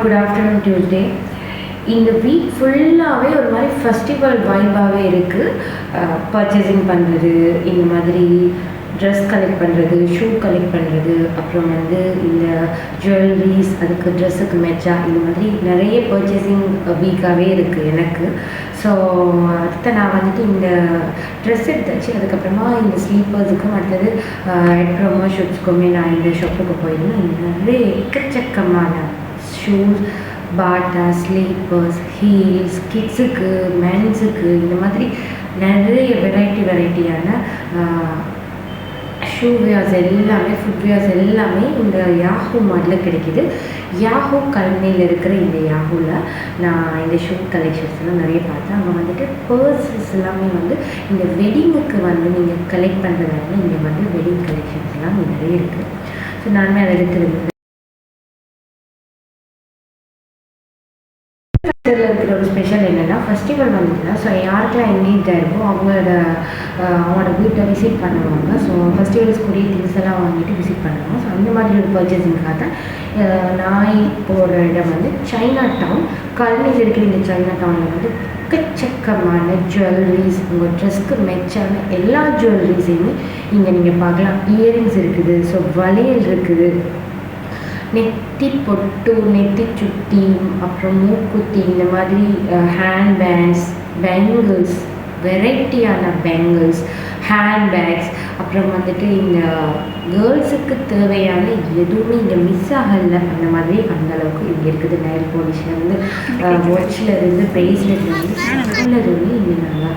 good afternoon Tuesday. இந்த week ஃபுல்லாகவே ஒரு மாதிரி ஃபெஸ்டிவல் வைபாகவே இருக்குது. பர்ச்சேசிங் பண்ணுறது, இந்த மாதிரி ட்ரெஸ் கலெக்ட் பண்ணுறது, ஷூ கலெக்ட் பண்ணுறது, அப்புறம் வந்து இந்த ஜுவல்லரிஸ், அதுக்கு ட்ரெஸ்ஸுக்கு மேட்சா, இந்த மாதிரி நிறைய பர்ச்சேசிங் வீக்காகவே இருக்குது எனக்கு. ஸோ அடுத்த நான் வந்துட்டு இந்த ட்ரெஸ் எடுத்தாச்சு. அதுக்கப்புறமா இந்த ஸ்லீப்பர்ஸுக்கும் அடுத்தது ஹெட் ப்ரோமோ ஷூட்ஸ்க்குமே நான் இந்த ஷாப்புக்கு போயிருந்தேன். நிறைய எக்கச்சக்கமான ஷூஸ், பாட்டா, ஸ்லீப்பர்ஸ், ஹீல்ஸ், கிட்ஸுக்கு, மென்ஸுக்கு, இந்த மாதிரி நிறைய வெரைட்டியான ஷூ வியர்ஸ் எல்லாமே, ஃபுட் வியர்ஸ் எல்லாமே இந்த யாஹூ மாடலில் கிடைக்கிது. யாஹூ கல்னியில் இருக்கிற இந்த யாஹூவில் நான் இந்த ஷூ கலெக்ஷன்ஸ்லாம் நிறைய பார்த்தேன். அங்கே வந்துட்டு பர்சஸ் எல்லாமே வந்து இந்த வெட்டிங்குக்கு வந்து நீங்கள் கலெக்ட் பண்ணுறதால இங்கே வந்து வெட்டிங் கலெக்ஷன்ஸ்லாம் நிறைய இருக்குது. ஸோ நானுமே அதை எடுத்துருந்தேன். இருக்கிற ஒரு ஸ்பெஷல் என்னென்னா, ஃபெஸ்டிவல் வந்துச்சுன்னா ஸோ யாருக்கெல்லாம் எங்கேஜ் ஆகிருக்கோ அவங்களோட வீட்டை விசிட் பண்ணுவாங்க. ஸோ ஃபெஸ்டிவல்ஸ்க்குரிய திங்ஸ் எல்லாம் வாங்கிட்டு விசிட் பண்ணுவாங்க. ஸோ அந்த மாதிரி ஒரு பர்ச்சேசிங்காக தான் நான் போகிற இடம் வந்து சைனா டவுன். கல்னியில் இருக்கிற இந்த சைனா டவுனில் வந்து எக்கச்சக்கமான ஜுவல்லரிஸ், உங்கள் ட்ரெஸ்க்கு மேட்சான எல்லா ஜுவல்லரிஸையுமே இங்கே நீங்கள் பார்க்கலாம். இயரிங்ஸ் இருக்குது, ஸோ வளையல் இருக்குது, நெத்தி பொட்டு, நெத்தி சுட்டி, அப்புறம் மூக்குத்தி, இந்த மாதிரி ஹேண்ட் பேக்ஸ், பேங்கிள்ஸ், வெரைட்டியான பேங்கிள்ஸ், ஹேண்ட் பேக்ஸ், அப்புறம் வந்துட்டு இந்த கேர்ள்ஸுக்கு தேவையான எதுவுமே இங்கே மிஸ் ஆகலை. அந்த மாதிரி அந்தளவுக்கு இங்கே இருக்குது. நைல் பாலிஷ்லேருந்து, வாட்ச்லேருந்து, ப்ரைஸ்லேருந்து, ஸ்கூல்லேருந்து இங்கே நல்லா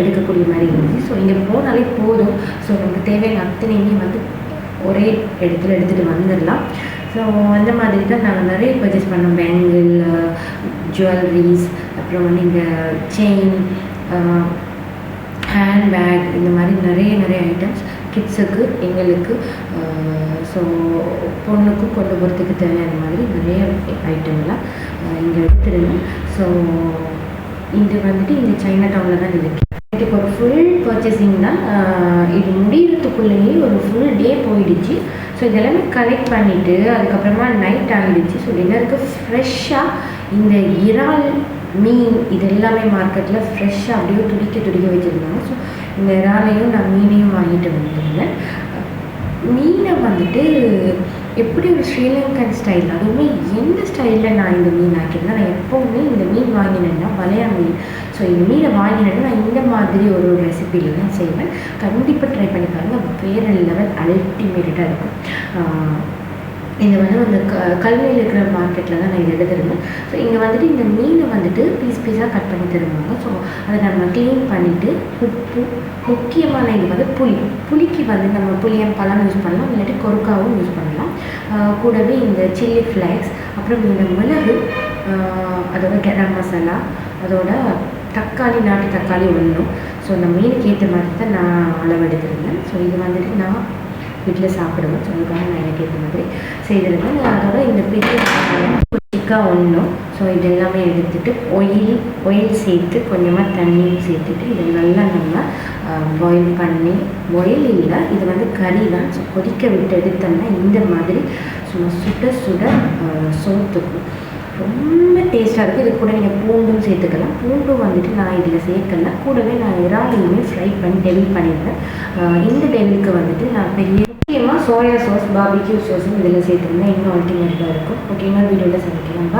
எடுக்கக்கூடிய மாதிரி இருந்துச்சு. ஸோ இங்கே போனாலே போதும். ஸோ நமக்கு தேவையான அத்தனையுமே வந்து ஒரே இடத்துல எடுத்துகிட்டு வந்துடலாம். ஸோ அந்த மாதிரி தான் நாங்கள் நிறைய பர்ச்சேஸ் பண்ணோம். பேங்கிள், ஜுவல்லரிஸ், அப்புறம் வந்து இந்த செயின், ஹேண்ட் பேக், இந்த மாதிரி நிறைய ஐட்டம்ஸ் கிட்ஸுக்கு, எங்களுக்கு, ஸோ பொண்ணுக்கும் கொண்டு போகிறதுக்கு தேவையான மாதிரி நிறைய ஐட்டம்லாம் இங்கே எடுத்துருந்தோம். ஸோ இது வந்துட்டு இந்த சைனா டவுனில் தான் இருக்குது. இப்போ ஒரு ஃபுல் பர்ச்சேசிங் தான். இது முடிகிறதுக்குள்ளேயே ஒரு ஃபுல் டே போயிடுச்சு. ஸோ இதெல்லாமே கலெக்ட் பண்ணிவிட்டு அதுக்கப்புறமா நைட் ஆகிடுச்சு. ஸோ டின்னருக்கு ஃப்ரெஷ்ஷாக இந்த இறால், மீன், இது எல்லாமே மார்க்கெட்டில் ஃப்ரெஷ்ஷாக அப்படியே துடிக்க வச்சுருந்தாங்க. ஸோ இந்த இறாலையும் நான் மீனையும் வாங்கிட்டு வந்துருந்தேன். மீனை வந்துட்டு எப்படி ஒரு ஸ்ரீலங்கன் ஸ்டைல், அதுவுமே எந்த ஸ்டைலில் நான் இந்த மீன் ஆக்கியிருந்தேன். நான் எப்போவுமே இந்த மீன் வாங்கினேன்னா வளையா மீன். ஸோ இந்த மீனை வாங்கினேன்னா நான் இந்த மாதிரி ஒரு ரெசிபியில் தான் செய்வேன். கண்டிப்பாக ட்ரை பண்ணி பாருங்கள். வேறு லெவல் அல்டிமேட்டாக இருக்கும். இது வந்து அந்த கல்வியில் இருக்கிற மார்க்கெட்டில் தான் நான் இது எடுத்துருந்தேன். ஸோ இங்கே வந்துட்டு இந்த மீனை வந்துட்டு பீஸாக கட் பண்ணி தருவாங்க. ஸோ அதை நம்ம க்ளீன் பண்ணிவிட்டு உப்பு, முக்கியமான இது வந்து புளிக்கு வந்து நம்ம புளியம் பழம் யூஸ் பண்ணலாம், இல்லாட்டி கொருக்காவும் யூஸ் பண்ணலாம். கூடவே இந்த சில்லி ஃப்ளேக்ஸ், அப்புறம் இந்த மிளகு, அதோட கரம் மசாலா, அதோட தக்காளி, நாட்டு தக்காளி ஒன்றும். ஸோ அந்த மீனுக்கு ஏற்ற மாதிரி தான் நான் அளவு எடுத்துருந்தேன். ஸோ இது வந்துட்டு நான் வீட்டில் சாப்பிடுவேன். ஸோ அதுக்காக நான் எனக்கு ஏற்ற மாதிரி செய்திருந்தேன். அதோட இந்த பெரிய சிக்கா ஒன்றும். ஸோ இது எல்லாமே எடுத்துகிட்டு ஒயில் சேர்த்து கொஞ்சமாக தண்ணியும் சேர்த்துட்டு இதை நல்லா நம்ம பாயில் பண்ணி, பாயில் இல்லை, இது வந்து கறி தான். ஸோ கொதிக்க விட்டு எடுத்தோம்னா இந்த மாதிரி சும்மா சுட சோத்துக்கும் ரொம்ப டேஸ்ட்டாக இருக்குது. இது கூட நீங்கள் பூண்டும் சேர்த்துக்கலாம். பூண்டும் வந்துட்டு நான் இதில் சேர்க்கல. கூடவே நான் இறாலையுமே ஃப்ரை பண்ணி டெவில் பண்ணிடுறேன். இந்த டெவிலுக்கு வந்துட்டு நான் முக்கியமாக சோயா சாஸ், பார்பிக்யூ சாஸும் இதில் சேர்த்துருந்தேன். இன்னும் அல்டிமேட்டாக இருக்கும். ஓகே, இன்னொரு வீடியோவில் சமைக்கலாம்.